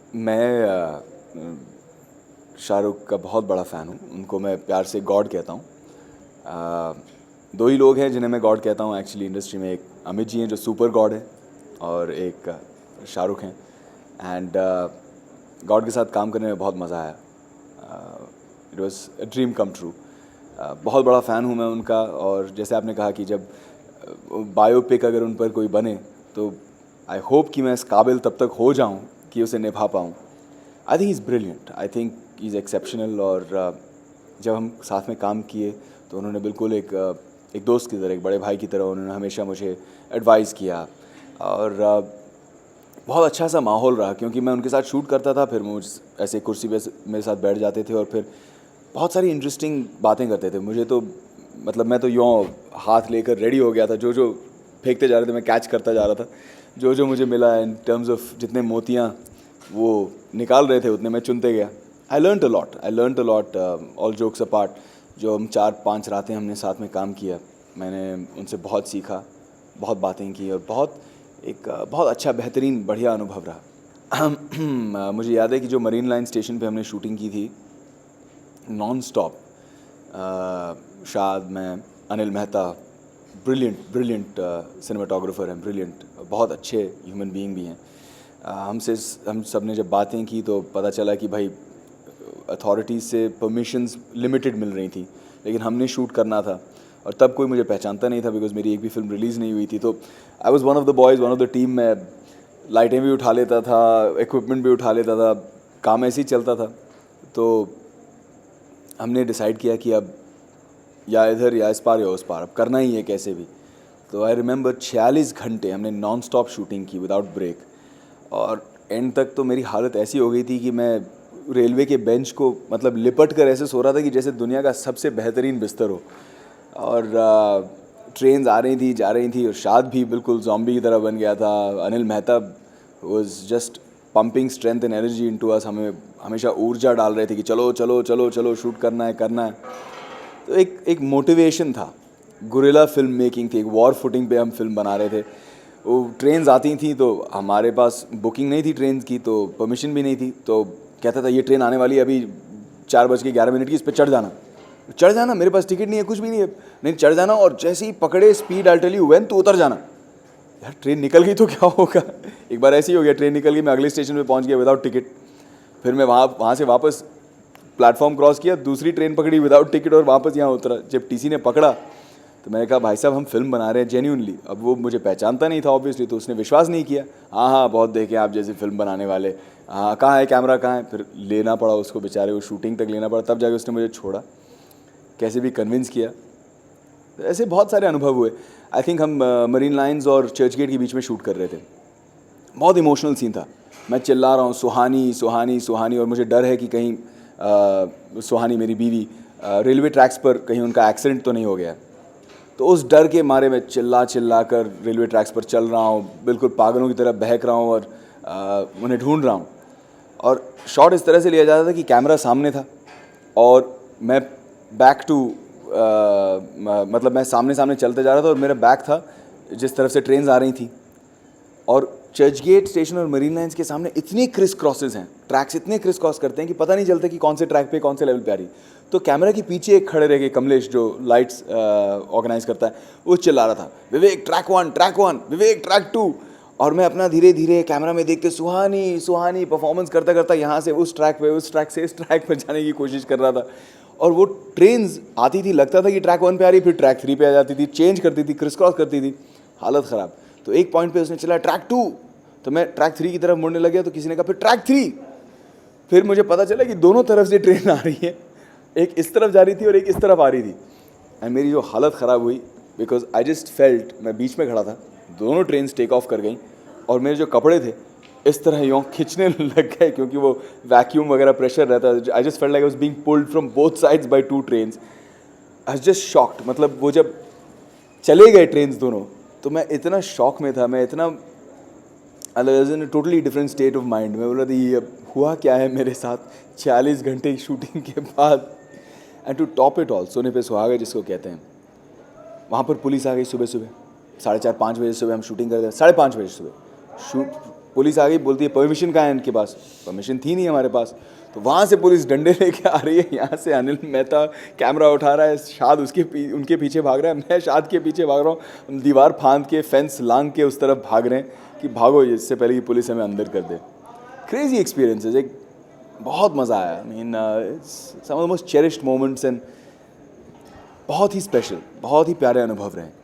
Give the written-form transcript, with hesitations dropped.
मैं शाहरुख का बहुत बड़ा फ़ैन हूँ। उनको मैं प्यार से गॉड कहता हूँ। दो ही लोग हैं जिन्हें मैं गॉड कहता हूँ एक्चुअली इंडस्ट्री में। एक अमित जी हैं जो सुपर गॉड है, और एक शाहरुख हैं। एंड गॉड के साथ काम करने में बहुत मज़ा आया। It was a dream come true. बहुत बड़ा फ़ैन हूँ मैं उनका। और जैसे आपने कहा कि जब बायोपिक अगर उन पर कोई बने तो आई होप कि मैं इस काबिल तब तक हो जाऊँ कि उसे निभा पाऊँ। I think is brilliant, I think is exceptional. और जब हम साथ में काम किए तो उन्होंने बिल्कुल एक दोस्त की तरह, एक बड़े भाई की तरह उन्होंने हमेशा मुझे एडवाइस किया। और बहुत अच्छा सा माहौल रहा, क्योंकि मैं उनके साथ शूट करता था, फिर मुझ ऐसे कुर्सी पे मेरे साथ बैठ जाते थे और फिर बहुत सारी इंटरेस्टिंग बातें करते थे। मुझे तो मतलब मैं तो यूँ हाथ लेकर रेडी हो गया था, जो जो फेंकते जा रहे थे मैं कैच करता जा रहा था। जो जो मुझे मिला इन टर्म्स ऑफ जितने मोतियाँ वो निकाल रहे थे उतने मैं चुनते गया। I learn a lot, all jokes apart. जो हम 4-5 रातें हमने साथ में काम किया, मैंने उनसे बहुत सीखा, बहुत बातें की, और बहुत अच्छा बेहतरीन बढ़िया अनुभव रहा। मुझे याद है कि जो मरीन लाइन स्टेशन पे हमने शूटिंग की थी नॉन स्टॉप, शाद, मैं, अनिल मेहता, ब्रिलियंट सिनेमाटोग्राफर हैं, ब्रिलियंट, बहुत अच्छे ह्यूमन बीइंग भी हैं। हम सब ने जब बातें की तो पता चला कि भाई अथॉरिटीज़ से परमिशंस लिमिटेड मिल रही थी, लेकिन हमने शूट करना था। और तब कोई मुझे पहचानता नहीं था, बिकॉज मेरी एक भी फिल्म रिलीज़ नहीं हुई थी। तो I was one of the boys, one of the team. मैं लाइटें भी उठा लेता था, इक्विपमेंट भी उठा लेता था, काम ऐसे ही चलता था। तो हमने डिसाइड किया कि अब या इधर या इस पार या उस पार, अब करना ही है कैसे भी। तो आई रिमेंबर 46 घंटे हमने नॉन स्टॉप शूटिंग की विदाउट ब्रेक। और एंड तक तो मेरी हालत ऐसी हो गई थी कि मैं रेलवे के बेंच को मतलब लिपट कर ऐसे सो रहा था कि जैसे दुनिया का सबसे बेहतरीन बिस्तर हो। और ट्रेन्स आ रही थी, जा रही थी, और शाद भी बिल्कुल जॉम्बी की तरह बन गया था। Anil Mehta was just pumping strength and energy into अस। हमें हमेशा ऊर्जा डाल रहे थे कि चलो चलो चलो चलो, शूट करना है करना है। तो एक मोटिवेशन था, गुरिल्ला फिल्म मेकिंग थी, एक वॉर फुटिंग पे हम फिल्म बना रहे थे। वो ट्रेन्स आती थी तो हमारे पास बुकिंग नहीं थी ट्रेन की, तो परमिशन भी नहीं थी। तो कहता था ये ट्रेन आने वाली है अभी 4:11 की, इस पर चढ़ जाना। चढ़ जाना, मेरे पास टिकट नहीं है, कुछ भी नहीं है, नहीं चढ़ जाना। और जैसे ही पकड़े speed, I tell you when, तो उतर जाना। यार ट्रेन निकल गई तो क्या होगा। एक बार ऐसे ही हो गया, ट्रेन निकल गई, मैं अगले स्टेशन पे पहुंच गया विदाउट टिकट। फिर मैं वहाँ से वापस प्लेटफॉर्म क्रॉस किया, दूसरी ट्रेन पकड़ी विदाउट टिकट, और वापस यहाँ उतरा। जब टीसी ने पकड़ा तो मैंने कहा भाई साहब हम फिल्म बना रहे हैं जेन्यूनली। अब वो मुझे पहचानता नहीं था ऑब्वियसली, तो उसने विश्वास नहीं किया। हाँ हाँ बहुत देखे आप जैसी फिल्म बनाने वाले, हाँ कहाँ है कैमरा कहाँ है। फिर लेना पड़ा उसको, बेचारे को शूटिंग तक लेना पड़ा, तब जाके उसने मुझे छोड़ा, कैसे भी कन्विंस किया। तो ऐसे बहुत सारे अनुभव हुए। आई थिंक हम मरीन लाइन्स और चर्च गेट के बीच में शूट कर रहे थे। बहुत इमोशनल सीन था, मैं चिल्ला रहा हूँ सुहानी सुहानी सुहानी, और मुझे डर है कि कहीं सुहानी मेरी बीवी रेलवे ट्रैक्स पर कहीं उनका एक्सीडेंट तो नहीं हो गया। तो उस डर के मारे मैं चिल्ला चिल्ला कर रेलवे ट्रैक्स पर चल रहा हूँ, बिल्कुल पागलों की तरह बहक रहा हूँ, और उन्हें ढूंढ रहा हूँ। और शॉट इस तरह से लिया जाता था कि कैमरा सामने था और मैं बैक टू मतलब मैं सामने सामने चलते जा रहा था, और मेरा बैक था जिस तरफ से ट्रेन्स आ रही थी। और चर्च गेट स्टेशन और मरीन लाइन्स के सामने इतने क्रिस क्रॉसेस हैं, ट्रैक्स इतने क्रिस क्रॉस करते हैं कि पता नहीं चलता कि कौन से ट्रैक पे कौन से लेवल पे आ रही। तो कैमरा के पीछे एक खड़े रह गए कमलेश, जो लाइट्स ऑर्गेनाइज करता है, वो चिल्ला रहा था Vivek track one, Vivek track two. और मैं अपना धीरे धीरे कैमरा में देख के सुहानी सुहानी परफॉर्मेंस करता करता यहाँ से उस ट्रैक पे, उस ट्रैक से इस ट्रैक पर जाने की कोशिश कर रहा था। और वो ट्रेन्स आती थी, लगता था कि ट्रैक 1 पे आ रही, फिर ट्रैक 3 पे आ जाती थी, चेंज करती थी, क्रिस क्रॉस करती थी, हालत ख़राब। तो एक पॉइंट पे उसने चला ट्रैक 2, तो मैं ट्रैक 3 की तरफ मुड़ने लग गया, तो किसी ने कहा फिर ट्रैक 3। फिर मुझे पता चला कि दोनों तरफ से ट्रेन आ रही है, एक इस तरफ जा रही थी और एक इस तरफ आ रही थी। एंड मेरी जो हालत ख़राब हुई, बिकॉज आई जस्ट फेल्ट, मैं बीच में खड़ा था, दोनों ट्रेन टेक ऑफ कर गई, और मेरे जो कपड़े थे इस तरह यूँ खिंचने लग गए, क्योंकि वो वैक्यूम वगैरह प्रेशर रहता है। I just felt like I was being pulled from both sides by 2 trains. I was just shocked. मतलब वो जब चले गए ट्रेन्स दोनों, तो मैं इतना शॉक में था, मैं इतना in totally different state of mind. मैं बोला था ये अब हुआ क्या है मेरे साथ 46 घंटे की शूटिंग के बाद। And to top it all, सोने पे सुहागा जिसको कहते हैं, वहाँ पर पुलिस आ गई सुबह सुबह 4:30-5 बजे सुबह। हम शूटिंग कर रहे थे 5:30 बजे सुबह, शूट पुलिस आ गई, बोलती है परमिशन कहाँ है इनके पास, परमिशन थी नहीं हमारे पास। तो वहाँ से पुलिस डंडे लेके आ रही है, यहाँ से अनिल मेहता कैमरा उठा रहा है, शाद उनके पीछे भाग रहा है, मैं शाद के पीछे भाग रहा हूँ, दीवार फांद के फेंस लांग के उस तरफ भाग रहे हैं कि भागो इससे पहले कि पुलिस हमें अंदर कर दे। क्रेजी एक्सपीरियंसेस, एक बहुत मज़ा आया। I mean some of the most cherished moments and बहुत ही स्पेशल, बहुत ही प्यारे अनुभव रहे।